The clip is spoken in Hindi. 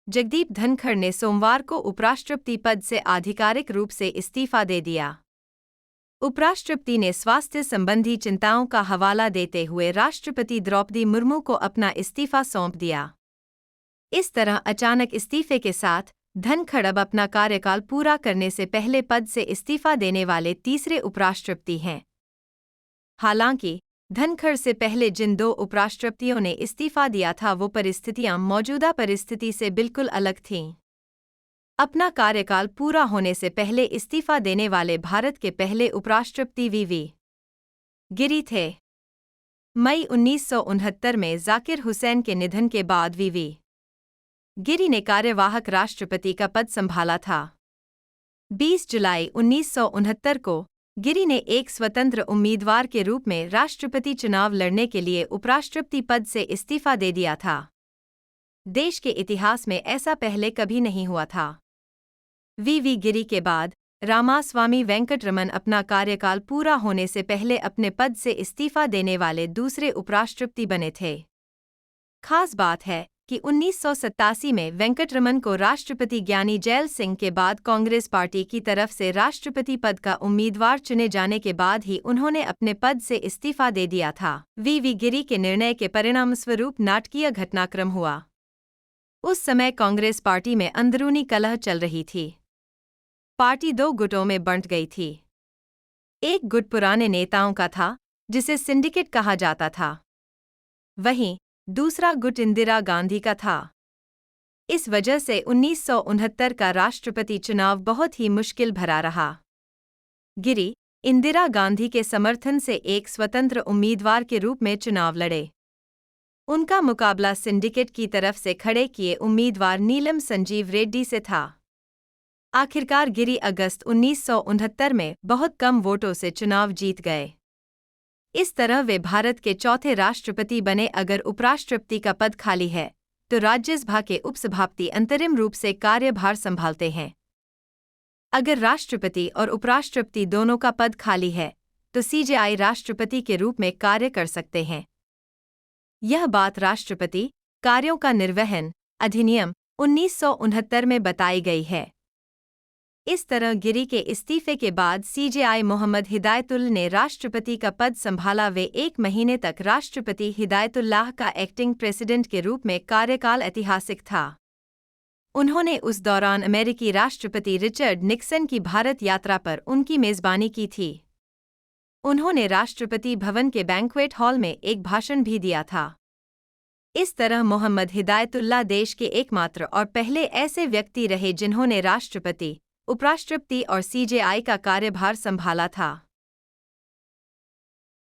जगदीप धनखड़ ने सोमवार को उपराष्ट्रपति पद से आधिकारिक रूप से इस्तीफा दे दिया। उपराष्ट्रपति ने स्वास्थ्य संबंधी चिंताओं का हवाला देते हुए राष्ट्रपति द्रौपदी मुर्मू को अपना इस्तीफा सौंप दिया। इस तरह अचानक इस्तीफे के साथ धनखड़ अब अपना कार्यकाल पूरा करने से पहले पद से इस्तीफा देने वाले तीसरे उपराष्ट्रपति हैं। हालांकि धनखड़ से पहले जिन दो उपराष्ट्रपतियों ने इस्तीफा दिया था वो परिस्थितियां मौजूदा परिस्थिति से बिल्कुल अलग थीं। अपना कार्यकाल पूरा होने से पहले इस्तीफा देने वाले भारत के पहले उपराष्ट्रपति वी गिरी थे। मई 1969 में जाकिर हुसैन के निधन के बाद वी गिरी ने कार्यवाहक राष्ट्रपति का पद संभाला था। 20 जुलाई 1969 को गिरी ने एक स्वतंत्र उम्मीदवार के रूप में राष्ट्रपति चुनाव लड़ने के लिए उपराष्ट्रपति पद से इस्तीफा दे दिया था। देश के इतिहास में ऐसा पहले कभी नहीं हुआ था। वी गिरी के बाद रामास्वामी वेंकटरमन अपना कार्यकाल पूरा होने से पहले अपने पद से इस्तीफा देने वाले दूसरे उपराष्ट्रपति बने थे। खास बात है कि 1987 में वेंकटरमन को राष्ट्रपति ज्ञानी जैल सिंह के बाद कांग्रेस पार्टी की तरफ से राष्ट्रपति पद का उम्मीदवार चुने जाने के बाद ही उन्होंने अपने पद से इस्तीफा दे दिया था। वी गिरी के निर्णय के परिणामस्वरूप नाटकीय घटनाक्रम हुआ। उस समय कांग्रेस पार्टी में अंदरूनी कलह चल रही थी। पार्टी दो गुटों में बंट गई थी। एक गुट पुराने नेताओं का था, जिसे सिंडिकेट कहा जाता था। वहीं दूसरा गुट इंदिरा गांधी का था। इस वजह से 1969 का राष्ट्रपति चुनाव बहुत ही मुश्किल भरा रहा। गिरी इंदिरा गांधी के समर्थन से एक स्वतंत्र उम्मीदवार के रूप में चुनाव लड़े। उनका मुकाबला सिंडिकेट की तरफ से खड़े किए उम्मीदवार नीलम संजीव रेड्डी से था। आखिरकार गिरी अगस्त 1969 में बहुत कम वोटों से चुनाव जीत गए। इस तरह वे भारत के चौथे राष्ट्रपति बने। अगर उपराष्ट्रपति का पद खाली है तो राज्यसभा के उपसभापति अंतरिम रूप से कार्यभार संभालते हैं। अगर राष्ट्रपति और उपराष्ट्रपति दोनों का पद खाली है तो सीजेआई राष्ट्रपति के रूप में कार्य कर सकते हैं। यह बात राष्ट्रपति कार्यों का निर्वहन अधिनियम 1969 में बताई गई है। इस तरह गिरी के इस्तीफे के बाद सीजेआई मोहम्मद हिदायतुल ने राष्ट्रपति का पद संभाला। वे 1 महीने तक राष्ट्रपति हिदायतुल्लाह का एक्टिंग प्रेसिडेंट के रूप में कार्यकाल ऐतिहासिक था। उन्होंने उस दौरान अमेरिकी राष्ट्रपति रिचर्ड निक्सन की भारत यात्रा पर उनकी मेजबानी की थी। उन्होंने राष्ट्रपति भवन के बैंक्वेट हॉल में एक भाषण भी दिया था। इस तरह मोहम्मद हिदायतुल्लाह देश के एकमात्र और पहले ऐसे व्यक्ति रहे जिन्होंने राष्ट्रपति, उपराष्ट्रपति और सीजेआई का कार्यभार संभाला था।